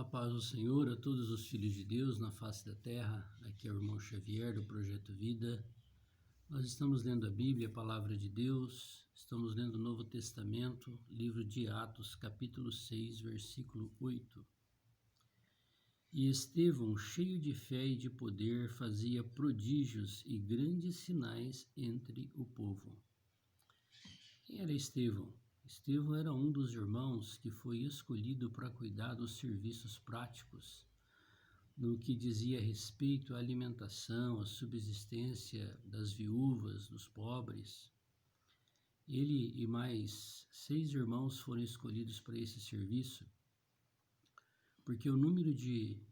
A paz do Senhor a todos os filhos de Deus na face da terra. Aqui é o irmão Xavier do Projeto Vida. Nós estamos lendo a Bíblia, a Palavra de Deus. Estamos lendo o Novo Testamento, livro de Atos, capítulo 6, versículo 8. E Estevão, cheio de fé e de poder, fazia prodígios e grandes sinais entre o povo. Quem era Estevão? Estevão era um dos irmãos que foi escolhido para cuidar dos serviços práticos, no que dizia respeito à alimentação, à subsistência das viúvas, dos pobres. Ele e mais 6 irmãos foram escolhidos para esse serviço, porque o número de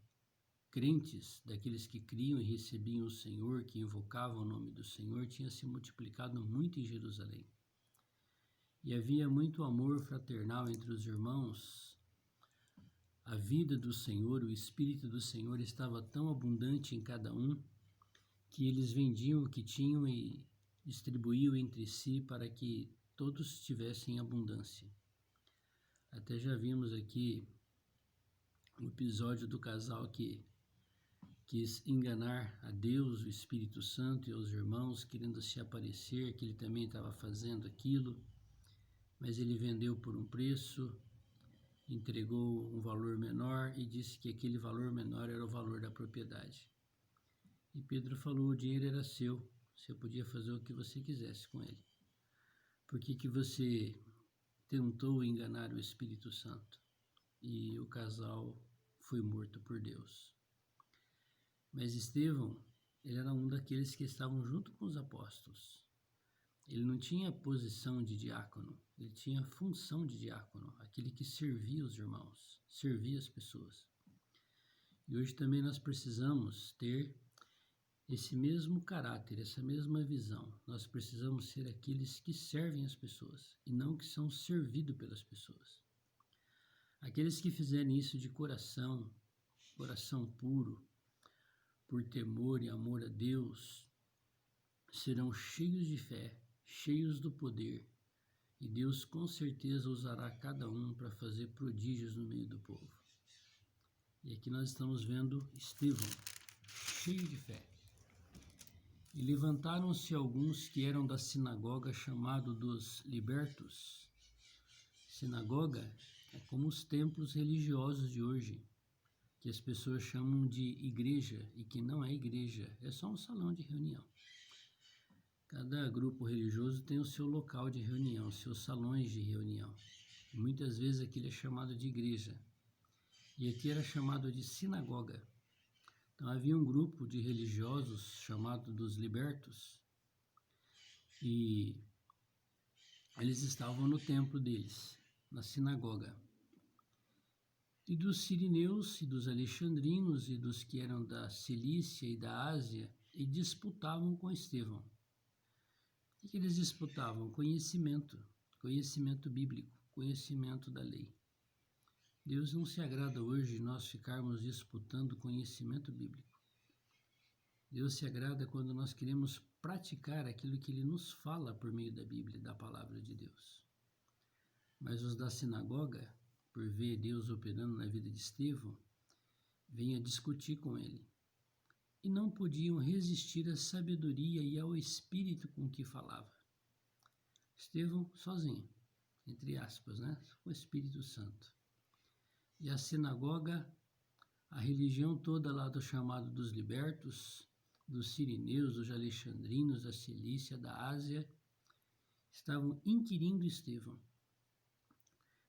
crentes, daqueles que criam e recebiam o Senhor, que invocavam o nome do Senhor, tinha se multiplicado muito em Jerusalém. E havia muito amor fraternal entre os irmãos. A vida do Senhor, o Espírito do Senhor estava tão abundante em cada um, que eles vendiam o que tinham e distribuíam entre si para que todos tivessem abundância. Até já vimos aqui o episódio do casal que quis enganar a Deus, o Espírito Santo e aos irmãos, querendo se aparecer, que ele também estava fazendo aquilo. Mas ele vendeu por um preço, entregou um valor menor e disse que aquele valor menor era o valor da propriedade. E Pedro falou: o dinheiro era seu, você podia fazer o que você quisesse com ele. Por que você tentou enganar o Espírito Santo? E o casal foi morto por Deus. Mas Estevão, ele era um daqueles que estavam junto com os apóstolos. Ele não tinha posição de diácono, ele tinha função de diácono, aquele que servia os irmãos, servia as pessoas. E hoje também nós precisamos ter esse mesmo caráter, essa mesma visão. Nós precisamos ser aqueles que servem as pessoas e não que são servidos pelas pessoas. Aqueles que fizerem isso de coração puro, por temor e amor a Deus, serão cheios de fé, cheios do poder, e Deus com certeza usará cada um para fazer prodígios no meio do povo. E aqui nós estamos vendo Estevão, cheio de fé. E levantaram-se alguns que eram da sinagoga, chamado dos libertos. Sinagoga é como os templos religiosos de hoje, que as pessoas chamam de igreja, e que não é igreja, é só um salão de reunião. Cada grupo religioso tem o seu local de reunião, seus salões de reunião. Muitas vezes aquilo é chamado de igreja. E aqui era chamado de sinagoga. Então havia um grupo de religiosos chamado dos libertos. E eles estavam no templo deles, na sinagoga. E dos sirineus e dos alexandrinos e dos que eram da Cilícia e da Ásia, e disputavam com Estevão. O que eles disputavam? Conhecimento bíblico, conhecimento da lei. Deus não se agrada hoje de nós ficarmos disputando conhecimento bíblico. Deus se agrada quando nós queremos praticar aquilo que Ele nos fala por meio da Bíblia, da Palavra de Deus. Mas os da sinagoga, por ver Deus operando na vida de Estevão, vêm a discutir com ele. E não podiam resistir à sabedoria e ao espírito com que falava. Estevão sozinho, entre aspas, né? Com o Espírito Santo. E a sinagoga, a religião toda lá do chamado dos libertos, dos sirineus, dos alexandrinos, da Cilícia, da Ásia, estavam inquirindo Estevão.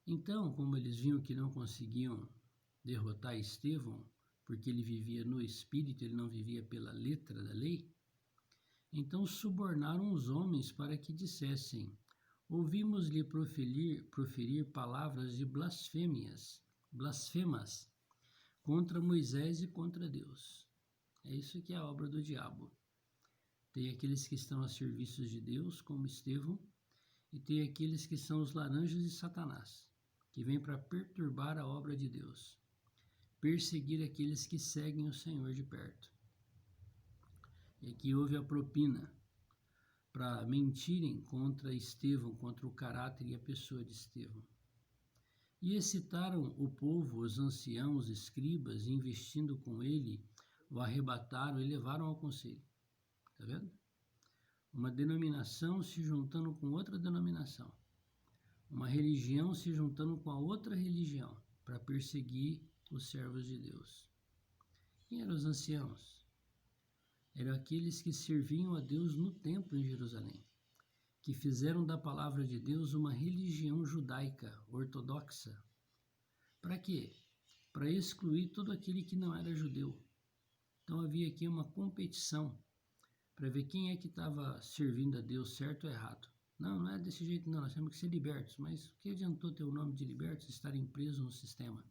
Então, como eles viam que não conseguiam derrotar Estevão, porque ele vivia no Espírito, ele não vivia pela letra da lei, então subornaram os homens para que dissessem: ouvimos-lhe proferir palavras de blasfemas contra Moisés e contra Deus. É isso que é a obra do diabo. Tem aqueles que estão a serviço de Deus, como Estevão, e tem aqueles que são os laranjas de Satanás, que vêm para perturbar a obra de Deus, perseguir aqueles que seguem o Senhor de perto. E aqui houve a propina para mentirem contra Estevão, contra o caráter e a pessoa de Estevão. E excitaram o povo, os anciãos, escribas, e investindo com ele, o arrebataram e levaram ao conselho. Está vendo? Uma denominação se juntando com outra denominação. Uma religião se juntando com a outra religião para perseguir os servos de Deus. Quem eram os anciãos? Eram aqueles que serviam a Deus no templo em Jerusalém, que fizeram da palavra de Deus uma religião judaica, ortodoxa. Para quê? Para excluir todo aquele que não era judeu. Então havia aqui uma competição para ver quem é que estava servindo a Deus certo ou errado. Não, não é desse jeito não, nós temos que ser libertos. Mas o que adiantou ter o nome de libertos e estarem presos no sistema?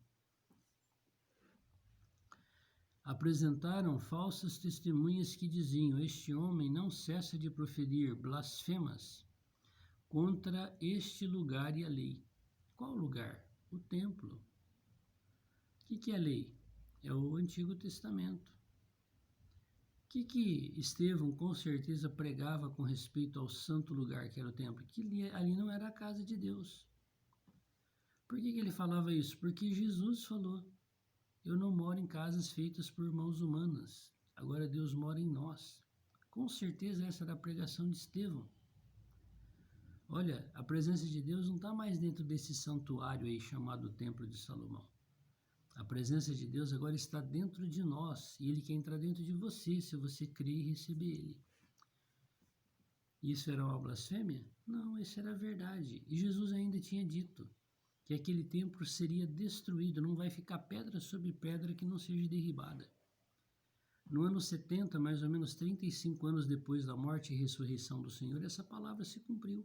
Apresentaram falsas testemunhas que diziam: este homem não cessa de proferir blasfemas contra este lugar e a lei. Qual lugar? O templo. O que é a lei? É o Antigo Testamento. O que Estevão com certeza pregava com respeito ao santo lugar que era o templo? Que ali não era a casa de Deus. Por que ele falava isso? Porque Jesus falou: eu não moro em casas feitas por mãos humanas, agora Deus mora em nós. Com certeza essa era a pregação de Estevão. Olha, a presença de Deus não está mais dentro desse santuário aí chamado Templo de Salomão. A presença de Deus agora está dentro de nós e Ele quer entrar dentro de você, se você crer e receber Ele. Isso era uma blasfêmia? Não, isso era a verdade. E Jesus ainda tinha dito que aquele templo seria destruído, não vai ficar pedra sobre pedra que não seja derribada. No ano 70, mais ou menos 35 anos depois da morte e ressurreição do Senhor, essa palavra se cumpriu.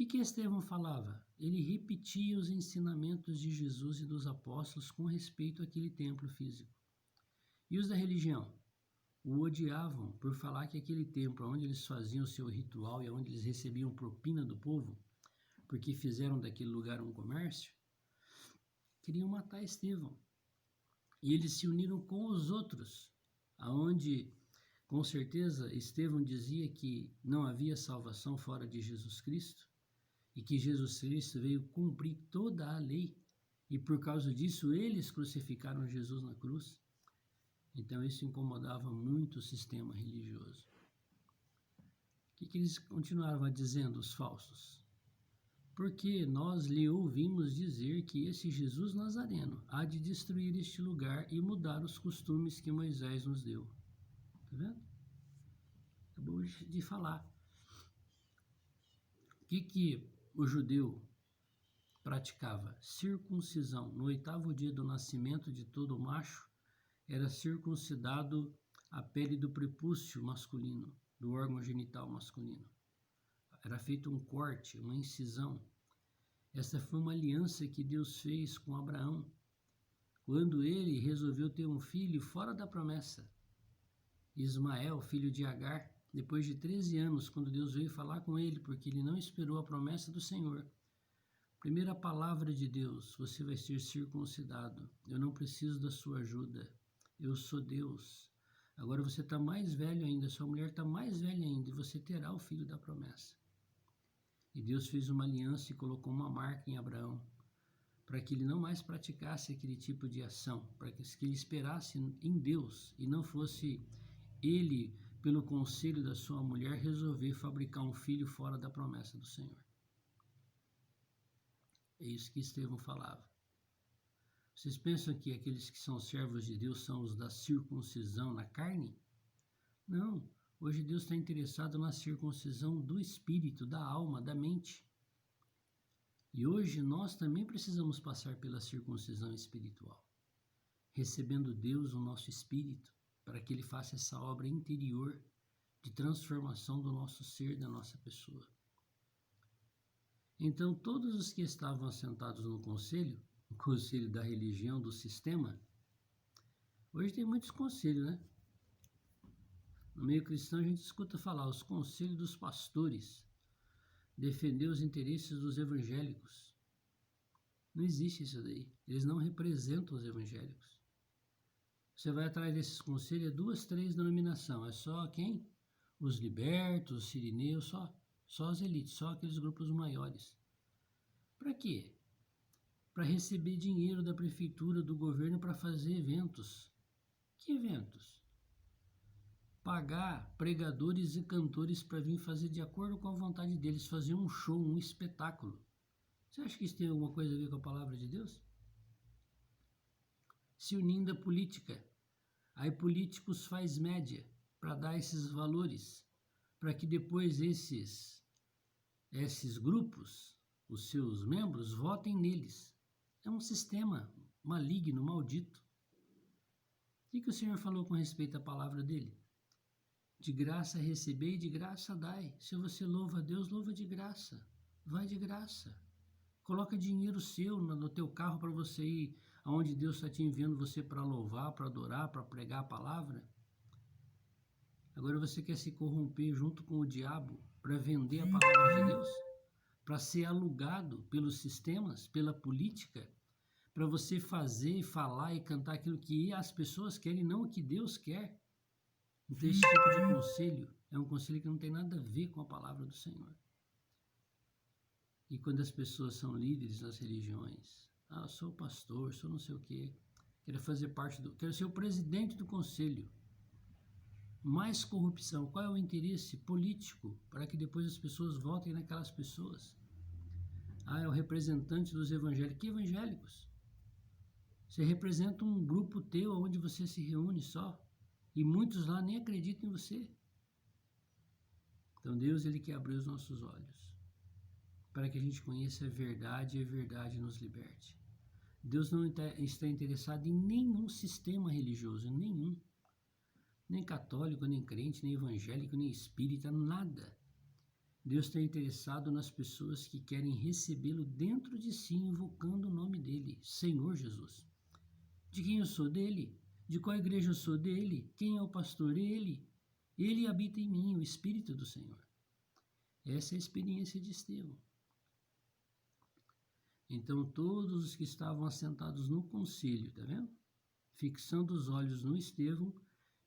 O que Estevão falava? Ele repetia os ensinamentos de Jesus e dos apóstolos com respeito àquele templo físico. E os da religião? O odiavam por falar que aquele templo onde eles faziam o seu ritual e onde eles recebiam propina do povo, porque fizeram daquele lugar um comércio, queriam matar Estevão. E eles se uniram com os outros, aonde, com certeza, Estevão dizia que não havia salvação fora de Jesus Cristo, e que Jesus Cristo veio cumprir toda a lei, e por causa disso eles crucificaram Jesus na cruz. Então isso incomodava muito o sistema religioso. O que eles continuavam dizendo, os falsos? Porque nós lhe ouvimos dizer que esse Jesus Nazareno há de destruir este lugar e mudar os costumes que Moisés nos deu. Tá vendo? Acabou de falar. O que o judeu praticava? Circuncisão. No 8º dia do nascimento de todo macho, era circuncidado a pele do prepúcio masculino, do órgão genital masculino. Era feito um corte, uma incisão. Essa foi uma aliança que Deus fez com Abraão, quando ele resolveu ter um filho fora da promessa. Ismael, filho de Agar, depois de 13 anos, quando Deus veio falar com ele, porque ele não esperou a promessa do Senhor. Primeira palavra de Deus: você vai ser circuncidado. Eu não preciso da sua ajuda. Eu sou Deus. Agora você está mais velho ainda, sua mulher está mais velha ainda, e você terá o filho da promessa. E Deus fez uma aliança e colocou uma marca em Abraão, para que ele não mais praticasse aquele tipo de ação, para que ele esperasse em Deus e não fosse ele, pelo conselho da sua mulher, resolver fabricar um filho fora da promessa do Senhor. É isso que Estevão falava. Vocês pensam que aqueles que são servos de Deus são os da circuncisão na carne? Não. Hoje Deus está interessado na circuncisão do espírito, da alma, da mente. E hoje nós também precisamos passar pela circuncisão espiritual, recebendo Deus no nosso espírito, para que Ele faça essa obra interior de transformação do nosso ser, da nossa pessoa. Então, todos os que estavam assentados no conselho, o conselho da religião, do sistema, hoje tem muitos conselhos, né? No meio cristão a gente escuta falar os conselhos dos pastores, defender os interesses dos evangélicos. Não existe isso daí. Eles não representam os evangélicos. Você vai atrás desses conselhos, é 2, 3 denominações. É só quem? Os libertos, os sirineus, só as elites, só aqueles grupos maiores. Para quê? para receber dinheiro da prefeitura, do governo, para fazer eventos. Que eventos? Pagar pregadores e cantores para vir fazer de acordo com a vontade deles, fazer um show, um espetáculo. Você acha que isso tem alguma coisa a ver com a palavra de Deus? Se unindo à política. Aí políticos faz média para dar esses valores, para que depois esses grupos, os seus membros, votem neles. É um sistema maligno, maldito. O que o Senhor falou com respeito à palavra dele? De graça recebei e de graça dai. Se você louva a Deus, louva de graça. Vai de graça. Coloca dinheiro seu no teu carro para você ir aonde Deus está te enviando você para louvar, para adorar, para pregar a palavra. Agora você quer se corromper junto com o diabo para vender a palavra de Deus? Para ser alugado pelos sistemas, pela política, para você fazer, falar e cantar aquilo que as pessoas querem, não o que Deus quer. Então esse tipo de conselho é um conselho que não tem nada a ver com a palavra do Senhor. E quando as pessoas são líderes nas religiões, eu sou pastor, sou não sei o quê, quero ser o presidente do conselho. Mais corrupção. Qual é o interesse político para que depois as pessoas votem naquelas pessoas? É o representante dos evangélicos. Que evangélicos? Você representa um grupo teu onde você se reúne só. E muitos lá nem acreditam em você. Então Deus, Ele quer abrir os nossos olhos para que a gente conheça a verdade e a verdade nos liberte. Deus não está interessado em nenhum sistema religioso, nenhum. Nem católico, nem crente, nem evangélico, nem espírita, nada. Deus está interessado nas pessoas que querem recebê-lo dentro de si, invocando o nome dele, Senhor Jesus. De quem eu sou? Dele. De qual igreja eu sou? Dele. Quem é o pastor? Ele. Ele habita em mim, o Espírito do Senhor. Essa é a experiência de Estevão. Então todos os que estavam assentados no conselho, tá vendo? Fixando os olhos no Estevão,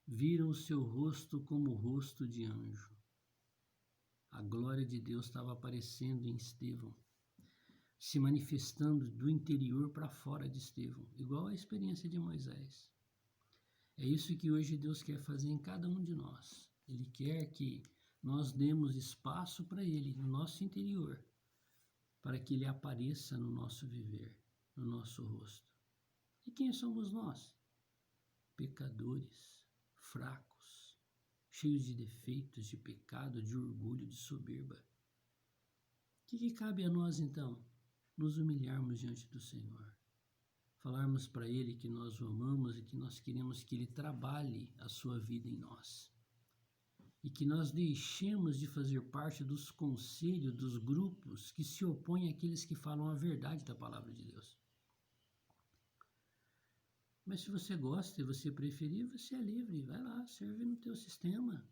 viram o seu rosto como o rosto de anjo. A glória de Deus estava aparecendo em Estevão, se manifestando do interior para fora de Estevão, igual a experiência de Moisés. É isso que hoje Deus quer fazer em cada um de nós. Ele quer que nós demos espaço para Ele no nosso interior, para que Ele apareça no nosso viver, no nosso rosto. E quem somos nós? Pecadores, fracos, cheios de defeitos, de pecado, de orgulho, de soberba. O que cabe a nós então? Nos humilharmos diante do Senhor. Falarmos para Ele que nós o amamos e que nós queremos que Ele trabalhe a sua vida em nós. E que nós deixemos de fazer parte dos conselhos, dos grupos que se opõem àqueles que falam a verdade da palavra de Deus. Mas se você gosta e você preferir, você é livre. Vai lá, serve no teu sistema.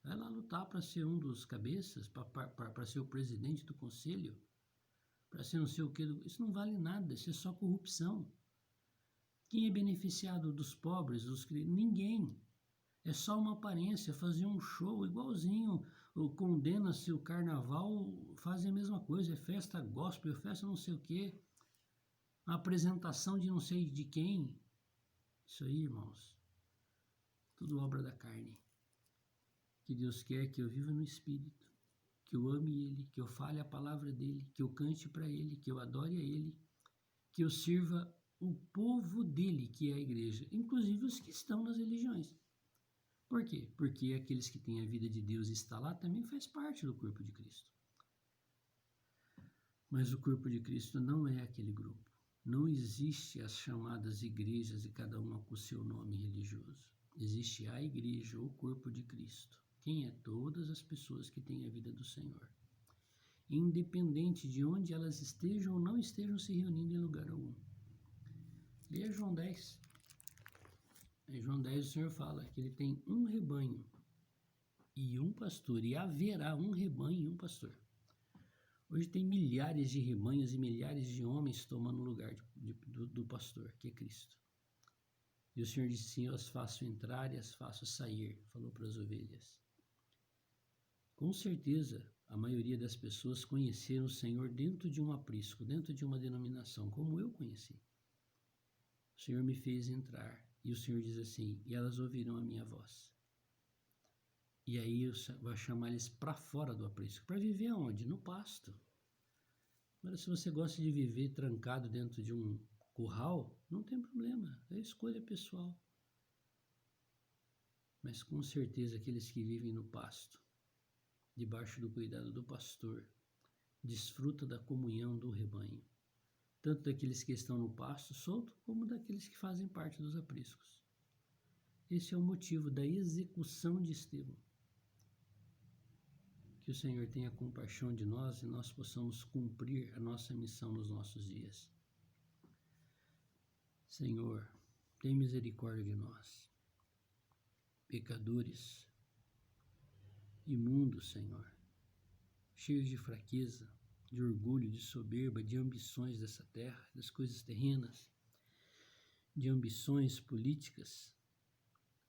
Vai lá lutar para ser um dos cabeças, para ser o presidente do conselho, para ser não sei o que. Isso não vale nada, isso é só corrupção. Quem é beneficiado dos pobres, ninguém. É só uma aparência, fazer um show igualzinho, condena-se o carnaval, fazem a mesma coisa, é festa gospel, festa não sei o que, a apresentação de não sei de quem. Isso aí, irmãos, tudo obra da carne. Que Deus quer que eu viva no Espírito, que eu ame Ele, que eu fale a palavra dEle, que eu cante para Ele, que eu adore a Ele, que eu sirva o povo dEle, que é a igreja, inclusive os que estão nas religiões. Por quê? Porque aqueles que têm a vida de Deus e está lá também faz parte do corpo de Cristo. Mas o corpo de Cristo não é aquele grupo. Não existe as chamadas igrejas e cada uma com o seu nome religioso. Existe a igreja, o corpo de Cristo. Quem é? Todas as pessoas que têm a vida do Senhor. Independente de onde elas estejam ou não estejam se reunindo em lugar algum. Leia João 10. Em João 10 o Senhor fala que ele tem um rebanho e um pastor, e haverá um rebanho e um pastor. Hoje tem milhares de rebanhos e milhares de homens tomando o lugar do pastor, que é Cristo. E o Senhor disse assim: eu as faço entrar e as faço sair, falou para as ovelhas. Com certeza, a maioria das pessoas conheceram o Senhor dentro de um aprisco, dentro de uma denominação, como eu conheci. O Senhor me fez entrar, e o Senhor diz assim, e elas ouviram a minha voz. E aí eu vou chamar eles para fora do aprisco. Para viver aonde? No pasto. Agora, se você gosta de viver trancado dentro de um curral, não tem problema, é escolha pessoal. Mas com certeza aqueles que vivem no pasto, debaixo do cuidado do pastor, desfruta da comunhão do rebanho, tanto daqueles que estão no pasto solto, como daqueles que fazem parte dos apriscos. Esse é o motivo da execução de Estevão. Que o Senhor tenha compaixão de nós e nós possamos cumprir a nossa missão nos nossos dias. Senhor, tem misericórdia de nós, pecadores, imundos, Senhor, cheios de fraqueza, de orgulho, de soberba, de ambições dessa terra, das coisas terrenas, de ambições políticas.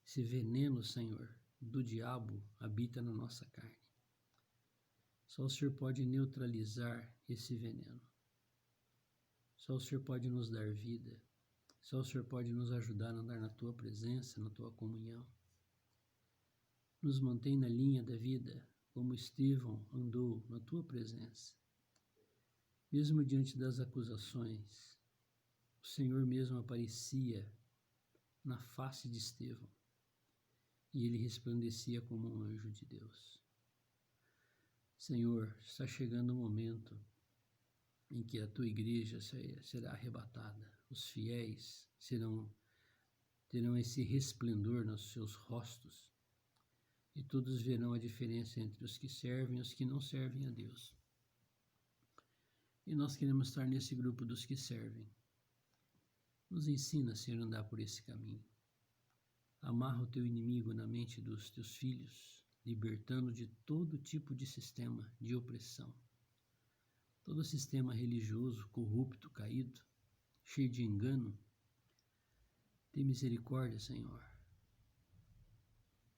Esse veneno, Senhor, do diabo habita na nossa carne. Só o Senhor pode neutralizar esse veneno. Só o Senhor pode nos dar vida. Só o Senhor pode nos ajudar a andar na Tua presença, na Tua comunhão. Nos mantém na linha da vida, como Estevão andou na Tua presença. Mesmo diante das acusações, o Senhor mesmo aparecia na face de Estevão e ele resplandecia como um anjo de Deus. Senhor, está chegando o momento em que a Tua igreja será arrebatada. Os fiéis terão esse resplendor nos seus rostos e todos verão a diferença entre os que servem e os que não servem a Deus. E nós queremos estar nesse grupo dos que servem. Nos ensina, Senhor, a andar por esse caminho. Amarra o Teu inimigo na mente dos Teus filhos, libertando de todo tipo de sistema de opressão. Todo sistema religioso corrupto, caído, cheio de engano. Tem misericórdia, Senhor.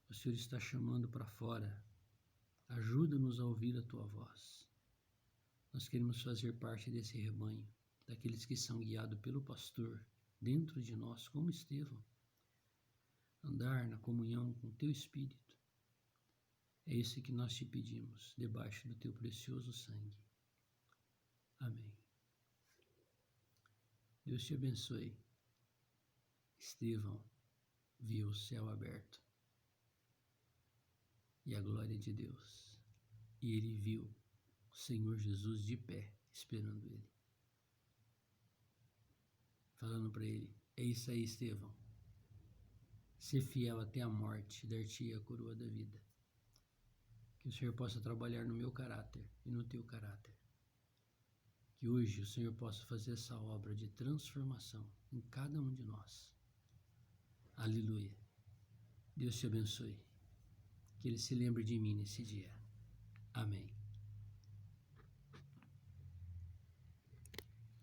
O Senhor está chamando para fora. Ajuda-nos a ouvir a Tua voz. Nós queremos fazer parte desse rebanho, daqueles que são guiados pelo pastor, dentro de nós, como Estevão. Andar na comunhão com o Teu Espírito. É isso que nós te pedimos, debaixo do Teu precioso sangue. Amém. Deus te abençoe. Estevão viu o céu aberto e a glória de Deus. E ele viu o Senhor Jesus de pé, esperando ele. Falando para ele, é isso aí, Estevão. Ser fiel até a morte, dar-te a coroa da vida. Que o Senhor possa trabalhar no meu caráter e no teu caráter. Que hoje o Senhor possa fazer essa obra de transformação em cada um de nós. Aleluia. Deus te abençoe. Que Ele se lembre de mim nesse dia. Amém.